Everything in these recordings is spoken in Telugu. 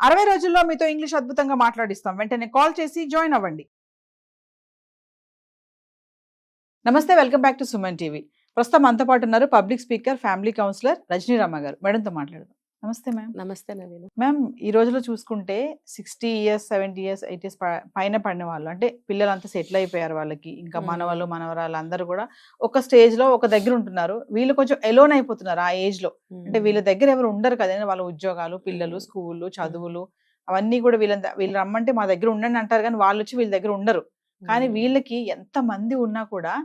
60 రోజుల్లో మీతో ఇంగ్లీష్ అద్భుతంగా మాట్లాడిస్తాం. వెంటనే కాల్ చేసి జాయిన్ అవ్వండి. నమస్తే, welcome back to Suman TV. ప్రస్తుతం మనతో పాటు ఉన్నారు పబ్లిక్ స్పీకర్, ఫ్యామిలీ కౌన్సిలర్ రజనీరామ గారు. మేడంతో మాట్లాడదాం. నమస్తే మ్యామ్. నమస్తే నవీన. మ్యామ్, ఈ రోజులో చూసుకుంటే 60 ఇయర్స్ 70 ఇయర్స్ 80 ఇయర్స్ పైన పడిన వాళ్ళు, అంటే పిల్లలంతా సెటిల్ అయిపోయారు, వాళ్ళకి ఇంకా మనవాళ్ళు మనవరాళ్ళు అందరూ కూడా ఒక స్టేజ్ లో ఒక దగ్గర ఉంటున్నారు. వీళ్ళు కొంచెం ఎలోన్ అయిపోతున్నారు ఆ ఏజ్ లో. అంటే వీళ్ళ దగ్గర ఎవరు ఉండరు కదండి, వాళ్ళ ఉద్యోగాలు, పిల్లలు, స్కూళ్ళు, చదువులు అవన్నీ కూడా వీళ్ళు రమ్మంటే మా దగ్గర ఉండండి అంటారు, కానీ వాళ్ళు వచ్చి వీళ్ళ దగ్గర ఉండరు. కానీ వీళ్ళకి ఎంత మంది ఉన్నా కూడా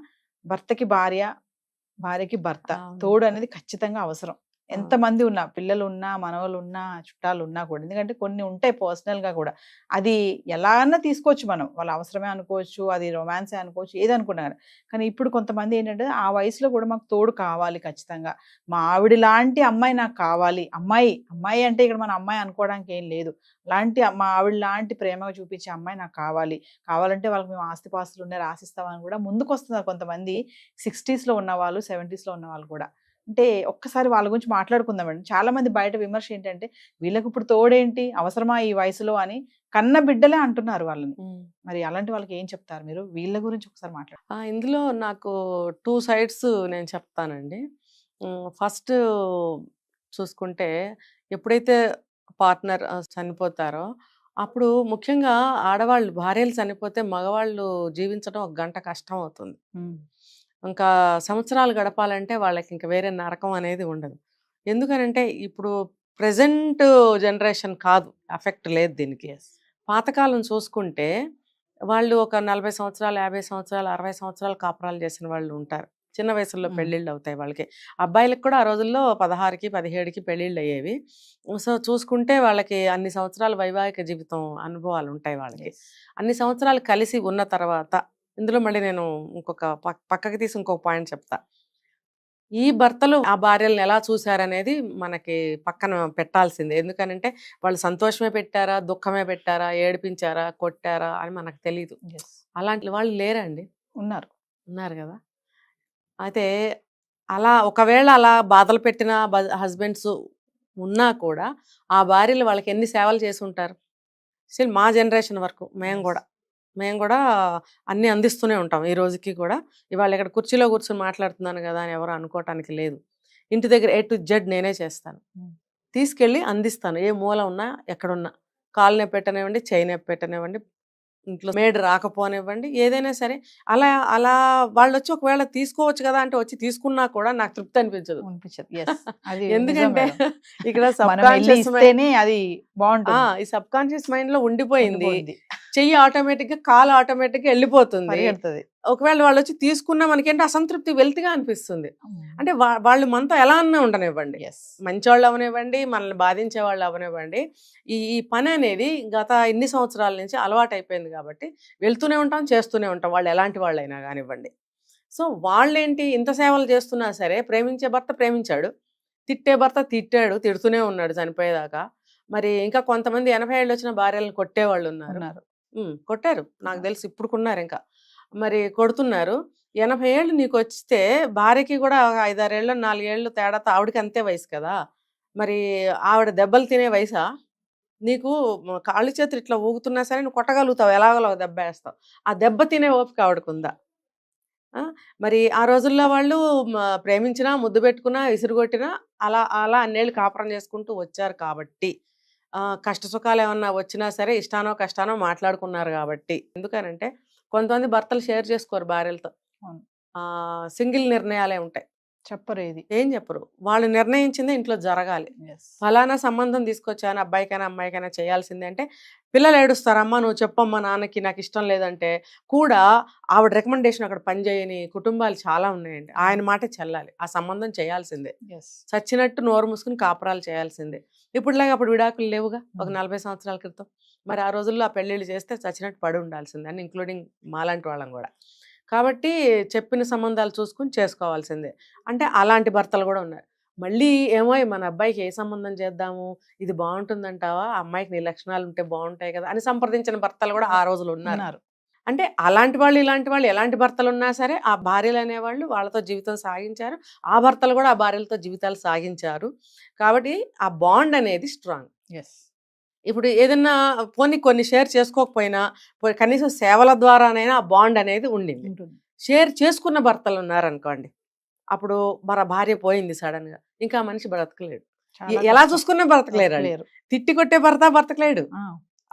భర్తకి భార్య, భార్యకి భర్త తోడు అనేది ఖచ్చితంగా అవసరం. ఎంత మంది ఉన్నా, పిల్లలు ఉన్నా, మనవలు ఉన్నా, చుట్టాలు ఉన్నా కూడా. ఎందుకంటే కొన్ని ఉంటాయి పర్సనల్ గా కూడా, అది ఎలా అన్నా తీసుకోవచ్చు మనం, వాళ్ళ అవసరమే అనుకోవచ్చు, అది రొమాన్సే అనుకోవచ్చు, ఏది అనుకున్నా. కానీ ఇప్పుడు కొంతమంది ఏంటంటే ఆ వయసులో కూడా మాకు తోడు కావాలి ఖచ్చితంగా, మా ఆవిడ లాంటి అమ్మాయి నాకు కావాలి. అమ్మాయి అమ్మాయి అంటే ఇక్కడ మన అమ్మాయి అనుకోవడానికి ఏం లేదు, అలాంటి మా ఆవిడ లాంటి ప్రేమగా చూపించే అమ్మాయి నాకు కావాలంటే వాళ్ళకి మేము ఆస్తిపాస్తులు ఉన్నాయి రాసిస్తామని కూడా ముందుకు వస్తున్నారు కొంతమంది. 60s లో ఉన్న వాళ్ళు, 70s లో ఉన్న వాళ్ళు కూడా. అంటే ఒక్కసారి వాళ్ళ గురించి మాట్లాడుకుందామండి. చాలా మంది బయట విమర్శ ఏంటంటే, వీళ్ళకి ఇప్పుడు తోడేంటి, అవసరమా ఈ వయసులో అని కన్న బిడ్డలే అంటున్నారు వాళ్ళని. మరి అలాంటి వాళ్ళకి ఏం చెప్తారు మీరు? వీళ్ళ గురించి ఒకసారి మాట్లాడు. ఇందులో నాకు 2 సైడ్స్ నేను చెప్తానండి. ఫస్ట్ చూసుకుంటే, ఎప్పుడైతే పార్ట్నర్ చనిపోతారో అప్పుడు ముఖ్యంగా ఆడవాళ్ళు, భార్యలు చనిపోతే మగవాళ్ళు జీవించడం ఒక గంట కష్టం అవుతుంది. ఇంకా సంవత్సరాలు గడపాలంటే వాళ్ళకి ఇంకా వేరే నరకం అనేది ఉండదు. ఎందుకనంటే ఇప్పుడు ప్రెజెంట్ జనరేషన్ కాదు, ఎఫెక్ట్ లేదు దీనికి. పాతకాలం చూసుకుంటే వాళ్ళు ఒక 40 సంవత్సరాలు, 50 సంవత్సరాలు, 60 సంవత్సరాలు కాపురాలు చేసిన వాళ్ళు ఉంటారు. చిన్న వయసులో పెళ్ళిళ్ళు అవుతాయి వాళ్ళకి. అబ్బాయిలకు కూడా ఆ రోజుల్లో 16కి 17కి పెళ్ళిళ్ళు అయ్యేవి. సో చూసుకుంటే వాళ్ళకి అన్ని సంవత్సరాల వైవాహిక జీవితం అనుభవాలు ఉంటాయి వాళ్ళకి. అన్ని సంవత్సరాలు కలిసి ఉన్న తర్వాత, ఇందులో మళ్ళీ నేను ఇంకొక పక్కకి తీసి ఇంకొక పాయింట్ చెప్తా. ఈ భర్తలు ఆ భార్యలను ఎలా చూశారనేది మనకి పక్కన పెట్టాల్సిందే. ఎందుకనంటే వాళ్ళు సంతోషమే పెట్టారా, దుఃఖమే పెట్టారా, ఏడిపించారా, కొట్టారా అని మనకు తెలియదు. అలాంటి వాళ్ళు లేరండి, ఉన్నారు కదా. అయితే అలా ఒకవేళ అలా బాధలు పెట్టిన హస్బెండ్స్ ఉన్నా కూడా ఆ భార్యలు వాళ్ళకి ఎన్ని సేవలు చేసి ఉంటారు. స్టిల్ మా జనరేషన్ వరకు మేము కూడా అన్నీ అందిస్తూనే ఉంటాం ఈ రోజుకి కూడా. ఇవాళ ఇక్కడ కుర్చీలో కూర్చొని మాట్లాడుతున్నాను కదా అని ఎవరు అనుకోవటానికి లేదు. ఇంటి దగ్గర A to Z నేనే చేస్తాను, తీసుకెళ్ళి అందిస్తాను. ఏ మూల ఉన్నా, ఎక్కడున్నా, కాలు నొప్పి పెట్టనివ్వండి, చేయి నొప్పి పెట్టనివ్వండి, ఇంట్లో మేడ్ రాకపోనివ్వండి, ఏదైనా సరే. అలా అలా వాళ్ళు వచ్చి ఒకవేళ తీసుకోవచ్చు కదా అంటే వచ్చి తీసుకున్నా కూడా నాకు తృప్తి అనిపించదు. ఎందుకంటే ఇక్కడ ఈ సబ్ కాన్షియస్ మైండ్ లో ఉండిపోయింది. చెయ్యి ఆటోమేటిక్ గా, కాలు ఆటోమేటిక్ గా వెళ్ళిపోతుంది. ఒకవేళ వాళ్ళు వచ్చి తీసుకున్నా మనకేంటి అసంతృప్తి, వెల్తిగా అనిపిస్తుంది. అంటే వాళ్ళు మనతో ఎలా అన్నా ఉండనివ్వండి, మంచివాళ్ళు అవనివ్వండి, మనల్ని బాధించే వాళ్ళు అవనివ్వండి, ఈ పని అనేది గత ఇన్ని సంవత్సరాల నుంచి అలవాటు అయిపోయింది కాబట్టి వెళ్తూనే ఉంటాం, చేస్తూనే ఉంటాం, వాళ్ళు ఎలాంటి వాళ్ళైనా కానివ్వండి. సో వాళ్ళేంటి ఇంత సేవలు చేస్తున్నా సరే, ప్రేమించే భర్త ప్రేమించాడు, తిట్టే భర్త తిట్టాడు, తిడుతూనే ఉన్నాడు చనిపోయేదాకా. మరి ఇంకా కొంతమంది 80 ఏళ్ళు వచ్చిన భార్యలను కొట్టేవాళ్ళు ఉన్నారు. కొట్టారు, నాకు తెలిసి ఇప్పుడుకున్నారు, ఇంకా మరి కొడుతున్నారు. 80 ఏళ్ళు నీకు వస్తే భార్యకి కూడా 5-6 ఏళ్ళు 4 ఏళ్ళు తేడాతో ఆవిడకి అంతే వయసు కదా. మరి ఆవిడ దెబ్బలు తినే వయసా? నీకు కాళ్ళు చేతులు ఇట్లా ఊగుతున్నా సరే నువ్వు కొట్టగలుగుతావు, ఎలాగోలా దెబ్బ వేస్తావు. ఆ దెబ్బ తినే ఓపిక ఆవిడకుందా? మరి ఆ రోజుల్లో వాళ్ళు ప్రేమించినా, ముద్దు పెట్టుకున్నా, విసురుగొట్టినా అలా అలా అన్నేళ్ళు కాపురం చేసుకుంటూ వచ్చారు కాబట్టి, కష్ట సుఖాలు ఏమన్నా వచ్చినా సరే ఇష్టానో కష్టానో మాట్లాడుకున్నారు కాబట్టి. ఎందుకనంటే కొంతమంది భర్తలు షేర్ చేసుకోరు భార్యలతో, సింగిల్ నిర్ణయాలే ఉంటాయి, చెప్పరు, ఏం చెప్పరు. వాళ్ళు నిర్ణయించిందే ఇంట్లో జరగాలి. ఫలానా సంబంధం తీసుకొచ్చాను, అబ్బాయికైనా అమ్మాయికైనా చేయాల్సిందే అంటే పిల్లలు ఏడుస్తారమ్మా, నువ్వు చెప్పమ్మా నాన్నకి, నాకు ఇష్టం లేదంటే కూడా ఆవిడ రికమెండేషన్ అక్కడ పనిచేయని కుటుంబాలు చాలా ఉన్నాయండి. ఆయన మాట చెల్లాలి, ఆ సంబంధం చేయాల్సిందే, చచ్చినట్టు నోరు మూసుకుని కాపురాలు చేయాల్సిందే. ఇప్పుడులాగా అప్పుడు విడాకులు లేవుగా, ఒక 40 సంవత్సరాల క్రితం. మరి ఆ రోజుల్లో ఆ పెళ్ళిళ్ళు చేస్తే చచ్చినట్టు పడి ఉండాల్సిందే అని, ఇంక్లూడింగ్ మాలాంటి వాళ్ళం కూడా. కాబట్టి చెప్పిన సంబంధాలు చూసుకుని చేసుకోవాల్సిందే. అంటే అలాంటి భర్తలు కూడా ఉన్నారు. మళ్ళీ ఏమో మన అబ్బాయికి ఏ సంబంధం చేద్దాము, ఇది బాగుంటుందంటావా, అమ్మాయికి నీ లక్షణాలు ఉంటే బాగుంటాయి కదా అని సంప్రదించిన భర్తలు కూడా ఆ రోజులు ఉన్నారు. అంటే అలాంటి వాళ్ళు, ఇలాంటి వాళ్ళు, ఎలాంటి భర్తలు ఉన్నా సరే ఆ భార్యలు అనేవాళ్ళు వాళ్ళతో జీవితం సాగించారు, ఆ భర్తలు కూడా ఆ భార్యలతో జీవితాలు సాగించారు. కాబట్టి ఆ బాండ్ అనేది స్ట్రాంగ్. ఇప్పుడు ఏదన్నా కొన్ని షేర్ చేసుకోకపోయినా కనీసం సేవల ద్వారానైనా ఆ బాండ్ అనేది ఉండింది. ఉంటుంది. షేర్ చేసుకున్న భర్తలు ఉన్నారనుకోండి, అప్పుడు మన భార్య పోయింది సడన్ గా, ఇంకా ఆ మనిషి బ్రతకలేడు. చాలా ఎలా కష్టం. చూసుకున్నా బ్రతకలేరు వాళ్ళు. లేరు. తిట్టి కొట్టే భర్త బ్రతకలేడు, ఆ!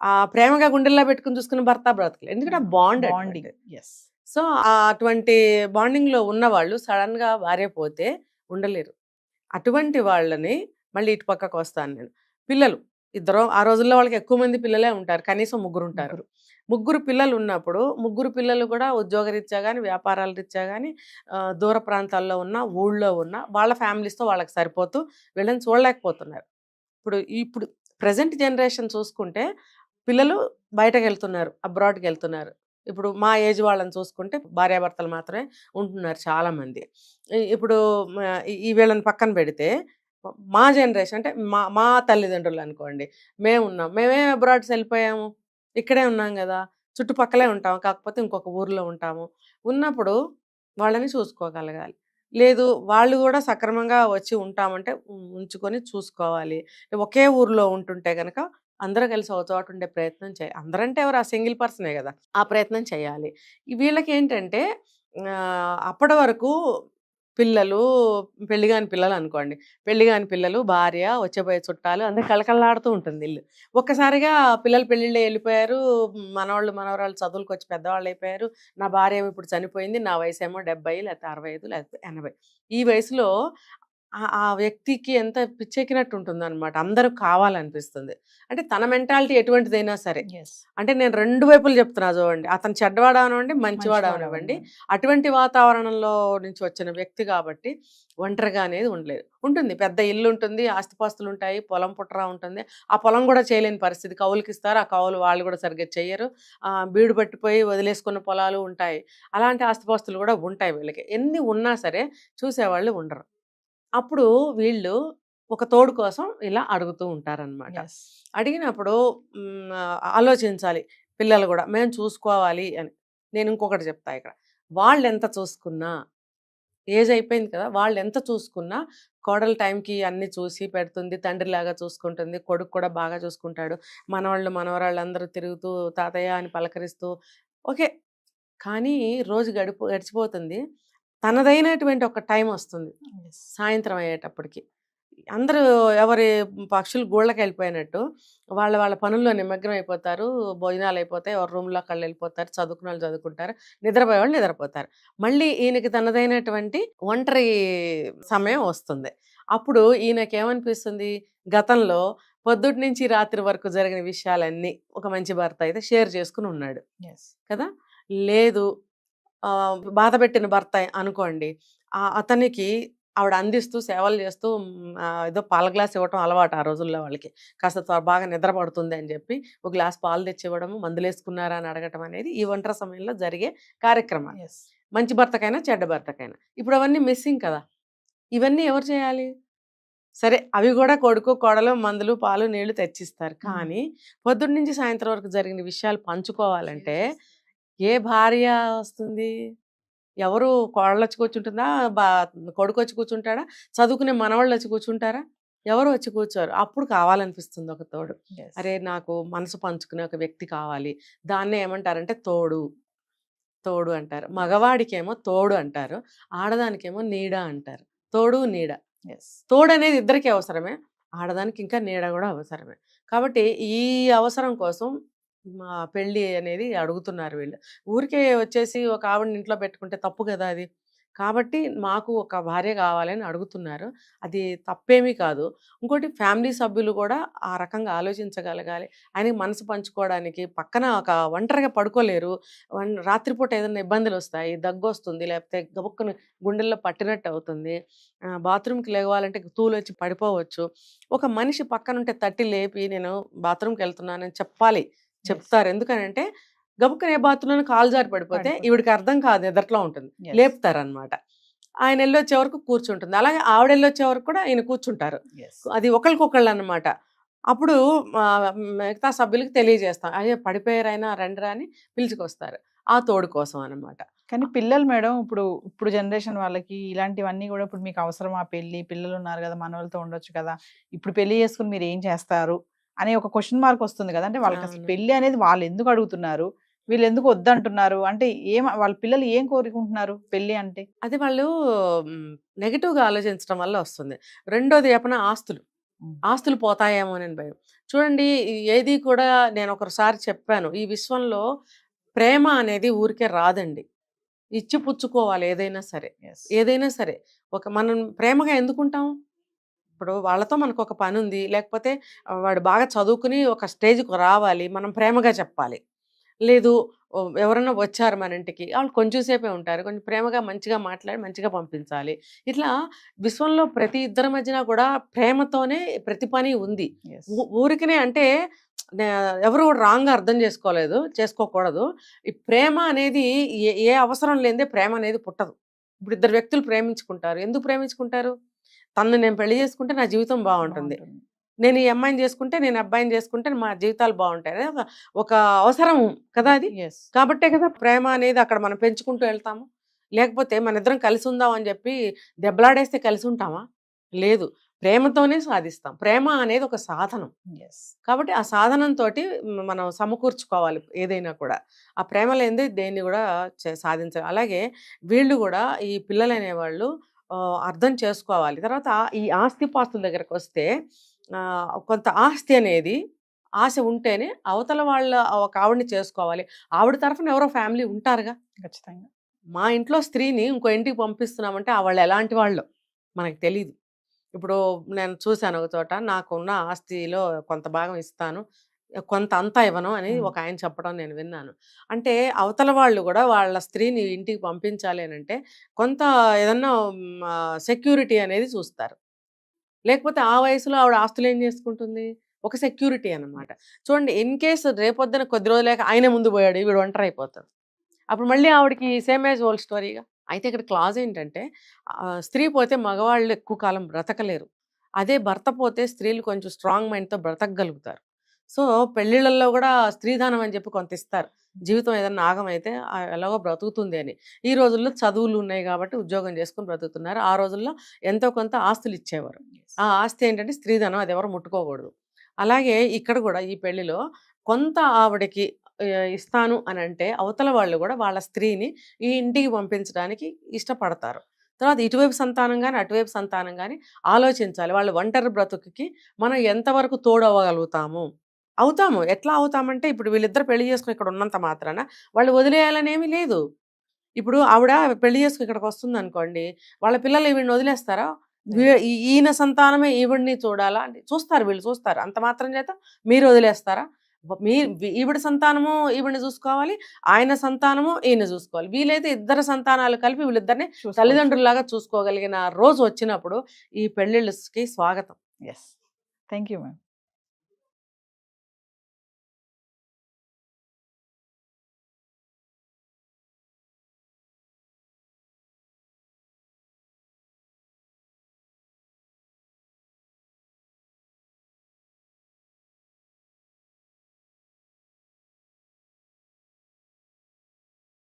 ఆ ప్రేమగా గుండెల్లో పెట్టుకుని చూసుకున్న భర్త బ్రతకలేడు, ఎందుకంటే ఆ బాండ్ బాండింగ్. ఎస్. సో అటువంటి బాండింగ్ లో ఉన్న వాళ్ళు సడన్ గా భార్య పోతే ఉండలేరు. అటువంటి వాళ్ళని మళ్ళీ ఇటు పక్కకు వస్తాను నేను. పిల్లలు ఇద్దరు, ఆ రోజుల్లో వాళ్ళకి ఎక్కువ మంది పిల్లలే ఉంటారు, కనీసం ముగ్గురు ఉంటారు. ముగ్గురు పిల్లలు ఉన్నప్పుడు ముగ్గురు పిల్లలు కూడా ఉద్యోగరీత్యా కానీ వ్యాపారాల రీత్యా కానీ దూర ప్రాంతాల్లో ఉన్న ఊళ్ళో ఉన్న వాళ్ళ ఫ్యామిలీస్తో వాళ్ళకి సరిపోతూ వీళ్ళని చూడలేకపోతున్నారు. ఇప్పుడు ప్రజెంట్ జనరేషన్ చూసుకుంటే పిల్లలు బయటకు వెళ్తున్నారు, అబ్రాడ్కి వెళ్తున్నారు. ఇప్పుడు మా ఏజ్ వాళ్ళని చూసుకుంటే భార్యాభర్తలు మాత్రమే ఉంటున్నారు చాలామంది. ఇప్పుడు ఈ వీళ్ళని పక్కన పెడితే మా జనరేషన్ అంటే మా తల్లిదండ్రులు అనుకోండి, మేమే అబ్రాడ్స్ వెళ్ళిపోయాము, ఇక్కడే ఉన్నాం కదా, చుట్టుపక్కలే ఉంటాము, కాకపోతే ఇంకొక ఊర్లో ఉంటాము. ఉన్నప్పుడు వాళ్ళని చూసుకోగలగాలి. లేదు వాళ్ళు కూడా సక్రమంగా వచ్చి ఉంటామంటే ఉంచుకొని చూసుకోవాలి. ఒకే ఊర్లో ఉంటుంటే గనక అందరూ కలిసి ఒక చోట ఉండే ప్రయత్నం చేయాలి. అందరంటే ఎవరు, ఆ సింగిల్ పర్సనే కదా, ఆ ప్రయత్నం చేయాలి. వీళ్ళకి ఏంటంటే అప్పటి వరకు పిల్లలు, పెళ్లిగాని పిల్లలు అనుకోండి, పెళ్లిగాని పిల్లలు, భార్య, వచ్చేపోయే చుట్టాలు, అందరు కళకళలాడుతూ ఉంటుంది ఇల్లు. ఒక్కసారిగా పిల్లలు పెళ్ళిళ్ళు వెళ్ళిపోయారు, మనవాళ్ళు మనవరాళ్ళు చదువులకు వచ్చి పెద్దవాళ్ళు అయిపోయారు, నా భార్య ఏమో ఇప్పుడు చనిపోయింది, నా వయసు ఏమో 70 లేకపోతే 65 లేకపోతే 80. ఈ వయసులో ఆ వ్యక్తికి ఎంత పిచ్చెక్కినట్టు ఉంటుందన్నమాట. అందరూ కావాలనిపిస్తుంది. అంటే తన మెంటాలిటీ ఎటువంటిదైనా సరే, ఎస్. అంటే నేను 2 వైపులు చెప్తున్నా చూడండి. అతను చెడ్డవాడు అవనివ్వండి, మంచివాడు అవనివ్వండి, అటువంటి వాతావరణంలో నుంచి వచ్చిన వ్యక్తి కాబట్టి ఒంటరిగా అనేది ఉండలేదు. ఉంటుంది, పెద్ద ఇల్లు ఉంటుంది, ఆస్తిపాస్తులు ఉంటాయి, పొలం పుట్రా ఉంటుంది. ఆ పొలం కూడా చేయలేని పరిస్థితి, కౌలుకి ఇస్తారు, ఆ కౌలు వాళ్ళు కూడా సరిగ్గా చెయ్యరు. బీడు పట్టిపోయి వదిలేసుకున్న పొలాలు ఉంటాయి. అలాంటి ఆస్తిపాస్తులు కూడా ఉంటాయి వీళ్ళకి. ఎన్ని ఉన్నా సరే చూసేవాళ్ళు ఉండరు. అప్పుడు వీళ్ళు ఒక తోడు కోసం ఇలా అడుగుతూ ఉంటారనమాట. ఎస్. అడిగినప్పుడు ఆలోచించాలి పిల్లలు కూడా, మేము చూసుకోవాలి అని. నేను ఇంకొకటి చెప్తా ఇక్కడ, వాళ్ళు ఎంత చూసుకున్నా, ఏజ్ అయిపోయింది కదా, వాళ్ళు ఎంత చూసుకున్నా కోడలు టైంకి అన్ని చూసి పెడుతుంది, తండ్రిలాగా చూసుకుంటుంది, కొడుకు కూడా బాగా చూసుకుంటాడు, మనవాళ్ళు మనవరాళ్ళు అందరూ తిరుగుతూ తాతయ్య అని పలకరిస్తూ ఓకే. కానీ రోజు గడిచిపోతుంది, తనదైనటువంటి ఒక టైం వస్తుంది ఎస్. సాయంత్రం అయ్యేటప్పటికి. అందరూ ఎవరి పక్షులు గూళ్ళకి వెళ్ళిపోయినట్టు వాళ్ళ వాళ్ళ పనుల్లో నిమగ్నం అయిపోతారు, భోజనాలు అయిపోతాయి, ఎవరి రూమ్లో వాళ్ళు వెళ్ళిపోతారు, చదువుకున్న వాళ్ళు చదువుకుంటారు, నిద్రపోయే వాళ్ళు నిద్రపోతారు. మళ్ళీ ఈయనకి తనదైనటువంటి ఒంటరి సమయం వస్తుంది. అప్పుడు ఈయనకేమనిపిస్తుంది, గతంలో పొద్దుటి నుంచి రాత్రి వరకు జరిగిన విషయాలన్నీ ఒక మంచి భర్త అయితే షేర్ చేసుకుని ఉన్నాడు ఎస్. కదా. లేదు బాధ పెట్టిన భర్త అనుకోండి, అతనికి ఆవిడ అందిస్తూ సేవలు చేస్తూ ఏదో పాల గ్లాస్ ఇవ్వటం అలవాటు ఆ రోజుల్లో వాళ్ళకి, కాస్త బాగా నిద్ర పడుతుంది అని చెప్పి ఒక గ్లాస్ పాలు తెచ్చి ఇవ్వడము, మందులు వేసుకున్నారా అని అడగటం అనేది ఈ ఒంటరి సమయంలో జరిగే కార్యక్రమాలు. ఎస్. మంచి భర్తకైనా చెడ్డ భర్తకైనా ఇప్పుడు అవన్నీ మిస్సింగ్ కదా. ఇవన్నీ ఎవరు చేయాలి? సరే అవి కూడా కొడుకు కోడలు మందులు పాలు నీళ్లు తెచ్చిస్తారు, కానీ పొద్దున్న నుంచి సాయంత్రం వరకు జరిగిన విషయాలు పంచుకోవాలంటే ఏ భార్య వస్తుంది? ఎవరు? కోడలు వచ్చి కూర్చుంటుందా, కొడుకు వచ్చి కూర్చుంటాడా, చదువుకునే మనవాళ్ళు వచ్చి కూర్చుంటారా? ఎవరు వచ్చి కూర్చోరు. అప్పుడు కావాలనిపిస్తుంది ఒక తోడు. ఎస్. అరే నాకు మనసు పంచుకునే ఒక వ్యక్తి కావాలి. దాన్నే ఏమంటారంటే తోడు తోడు అంటారు. మగవాడికేమో తోడు అంటారు, ఆడదానికేమో నీడ అంటారు. తోడు నీడ. ఎస్. తోడు అనేది ఇద్దరికీ అవసరమే, ఆడదానికి ఇంకా నీడ కూడా అవసరమే. కాబట్టి ఈ అవసరం కోసం పెళ్ళి అనేది అడుగుతున్నారు వీళ్ళు. ఊరికే వచ్చేసి ఒక ఆవిడని ఇంట్లో పెట్టుకుంటే తప్పు కదా అది. కాబట్టి మాకు ఒక భార్య కావాలని అడుగుతున్నారు, అది తప్పేమీ కాదు. ఇంకోటి ఫ్యామిలీ సభ్యులు కూడా ఆ రకంగా ఆలోచించగలగాలి. ఆయనకి మనసు పంచుకోవడానికి పక్కన ఒక ఒంటరిగా పడుకోలేరు, రాత్రిపూట ఏదైనా ఇబ్బందులు వస్తాయి, దగ్గు వస్తుంది, లేకపోతే గబుక్కుని గుండెల్లో పట్టినట్టు అవుతుంది, బాత్రూమ్కి లేవాలంటే తూలు వచ్చి పడిపోవచ్చు. ఒక మనిషి పక్కన ఉంటే తట్టి లేపి నేను బాత్రూమ్కి వెళ్తున్నానని చెప్పాలి, చెప్తారు. ఎందుకనంటే గబుక్కన ఏ బాత్రూంలో కాలు జారి పడిపోతే ఈవిడికి అర్థం కాదు, ఎదట్లో ఉంటుంది, లేపుతారనమాట. ఆయన వెళ్ళొచ్చే వరకు కూర్చుంటుంది, అలాగే ఆవిడ వెళ్ళొచ్చే వరకు కూడా ఆయన కూర్చుంటారు. అది ఒకరికొకళ్ళు అనమాట. అప్పుడు మిగతా సభ్యులకి తెలియజేస్తాం, అయ్యో పడిపోయారు ఆయన రండిరా అని పిలుచుకొస్తారు, ఆ తోడు కోసం అనమాట. కానీ పిల్లలు మేడం, ఇప్పుడు జనరేషన్ వాళ్ళకి ఇలాంటివన్నీ కూడా, ఇప్పుడు మీకు అవసరం ఆ పెళ్లి, పిల్లలు ఉన్నారు కదా, మనవలతో ఉండొచ్చు కదా, ఇప్పుడు పెళ్లి చేసుకుని మీరు ఏం చేస్తారు అనే ఒక క్వశ్చన్ మార్క్ వస్తుంది కదా. అంటే వాళ్ళకి అసలు అవును. పెళ్లి అనేది వాళ్ళు ఎందుకు అడుగుతున్నారు, వీళ్ళు ఎందుకు వద్దంటున్నారు, అంటే వాళ్ళ పిల్లలు ఏం కోరుకుంటున్నారు పెళ్లి అంటే? అది వాళ్ళు నెగెటివ్గా ఆలోచించడం వల్ల వస్తుంది. రెండోది చెప్పిన ఆస్తులు. ఉమ్, ఆస్తులు పోతాయేమోనని భయం. చూడండి, ఏది కూడా నేను ఒకసారి చెప్పాను. ఈ విశ్వంలో ప్రేమ అనేది ఊరికే రాదండి. ఇచ్చి పుచ్చుకోవాలి ఏదైనా సరే. yes, ఏదైనా సరే. మనం ప్రేమగా ఎందుకుంటాం? ఇప్పుడు వాళ్ళతో మనకొక పనుంది. లేకపోతే వాడు బాగా చదువుకుని ఒక స్టేజ్‌కి రావాలి. మనం ప్రేమగా చెప్పాలి. లేదు, ఎవరన్నా వచ్చారు మన ఇంటికి. వాళ్ళు కొంచెం సేపే ఉంటారు. కొంచెం ప్రేమగా మంచిగా మాట్లాడి మంచిగా పంపించాలి. ఇట్లా విశ్వంలో ప్రతి ఇద్దరి మధ్యన కూడా ప్రేమతోనే ప్రతి పని ఉంది. yes, ఊరికనే అంటే నే ఎవరు కూడా రాంగ్‌గా అర్థం చేసుకోకూడదు. ఈ ప్రేమ అనేది ఏ ఏ అవసరం లేనిదే ప్రేమ అనేది పుట్టదు. ఇప్పుడు ఇద్దరు వ్యక్తులు ప్రేమించుకుంటారు. ఎందుకు ప్రేమించుకుంటారు? తనని నేను పెళ్లి చేసుకుంటే నా జీవితం బావుంటుంది. బాగుంటుంది. నేను ఈ అమ్మాయిని చేసుకుంటే, నేను అబ్బాయిని చేసుకుంటే మా జీవితాలు బావుంటాయి. అనేది ఒక అవసరం కదా అది. ఎస్, కాబట్టే కదా ప్రేమ అనేది అక్కడ మనం పెంచుకుంటూ వెళ్తాము. లేకపోతే మనిద్దరం కలిసి ఉందాం అని చెప్పి దెబ్బలాడేస్తే కలిసి ఉంటామా? లేదు. ప్రేమతోనే సాధిస్తాం. ప్రేమ అనేది ఒక సాధనం. ఎస్, కాబట్టి ఆ సాధనంతోటి మనం సమకూర్చుకోవాలి ఏదైనా కూడా. ఆ ప్రేమ లేనిదే దేన్ని కూడా సాధించలేం. అలాగే వీళ్ళు కూడా ఈ పిల్లలనేవాళ్ళు అర్థం చేసుకోవాలి. తర్వాత ఈ ఆస్తిపాస్తుల దగ్గరకొస్తే కొంత ఆస్తి అనేది ఆశ ఉంటేనే అవతల వాళ్ళ ఒక ఆవిడని చేసుకోవాలి. ఆవిడ తరఫున ఎవరో ఫ్యామిలీ ఉంటారుగా. ఖచ్చితంగా. మా ఇంట్లో స్త్రీని ఇంకో ఇంటికి పంపిస్తున్నామంటే వాళ్ళు ఎలాంటి వాళ్ళో మనకు తెలీదు. ఇప్పుడు నేను చూసాను ఒక చోట, నాకున్న ఆస్తిలో కొంత భాగం ఇస్తాను, కొంత అంతా ఇవ్వను అని ఉమ్, ఒక ఆయన చెప్పడం నేను విన్నాను. అంటే అవతల వాళ్ళు కూడా వాళ్ళ స్త్రీని ఇంటికి పంపించాలి అని అంటే కొంత ఏదన్నా సెక్యూరిటీ అనేది చూస్తారు. లేకపోతే ఆ వయసులో ఆవిడ ఆస్తులు ఏం చేసుకుంటుంది? ఒక సెక్యూరిటీ అన్నమాట. చూడండి, ఇన్ కేస్ రేపొద్దున కొద్ది రోజులేక ఆయనే ముందు పోయాడు, ఈవిడ ఒంటరైపోతారు. అప్పుడు మళ్ళీ ఆవిడకి సేమ్ యాజ్ ఓల్డ్ స్టోరీగా. అయితే ఇక్కడ క్లాజ్ ఏంటంటే స్త్రీ పోతే మగవాళ్ళు ఎక్కువ కాలం బ్రతకలేరు. అదే భర్త పోతే స్త్రీలు కొంచెం స్ట్రాంగ్ మైండ్‌తో బ్రతకగలుగుతారు. సో, పెళ్ళిళ్ళల్లో గూడా స్త్రీధనం అని చెప్పి కొంత ఇస్తారు. జీవితం ఏదన్నా ఆగమైతే ఎలాగో బ్రతుకుతుంది అని. ఈ రోజుల్లో చదువులు ఉన్నాయి గాబట్టి ఉద్యోగం చేసుకొని బ్రతుకుతున్నారు. ఆ రోజుల్లో ఎంతో కొంత ఆస్తులు ఇచ్చేవారు. yes, ఆ ఆస్తి ఏంటంటే స్త్రీధనం, అదెవరు ముట్టుకోకూడదు. అలాగే ఇక్కడ గూడా ఈ పెళ్లిలో కొంత ఆవిడకి ఇస్తాను అనంటే అవతల వాళ్ళు గూడా వాళ్ళ స్త్రీని ఈ ఇంటికి పంపించడానికి ఇష్టపడతారు. తర్వాత ఇటువైపు సంతానం గాని, అటువైపు సంతానం గాని ఆలోచించాలి. వాళ్ళు ఒంటరి బ్రతుకుకి మనం ఎంతవరకు తోడవ్వగలుగుతాము? అవుతాము. ఎట్లా అవుతామంటే ఇప్పుడు వీళ్ళిద్దరు పెళ్లి చేసుకొని ఇక్కడ ఉన్నంత మాత్రాన వాళ్ళు వదిలేయాలనేమి లేదు. ఇప్పుడు ఆవిడ పెళ్లి చేసుకొని ఇక్కడికొస్తుందనుకోండి, వాళ్ళ పిల్లలు ఈవిడని వదిలేస్తారా? ఈయన సంతానమే ఈవిడ్ని చూడాలా అంటే చూస్తారు, వీళ్ళు చూస్తారు. అంత మాత్రం చేత మీరు వదిలేస్తారా? ఈవిడ సంతానము ఈవిడ్ని చూసుకోవాలి. ఆయన సంతానము ఈయన చూసుకోవాలి. వీలైతే ఇద్దరు సంతానాలు కలిపి వీళ్ళిద్దరిని చూసుకోవచ్చు. తల్లిదండ్రుల్లాగా చూసుకోగలిగిన రోజు వచ్చినప్పుడు ఈ పెళ్ళిళ్ళకి స్వాగతం. Yes, thank you ma'am.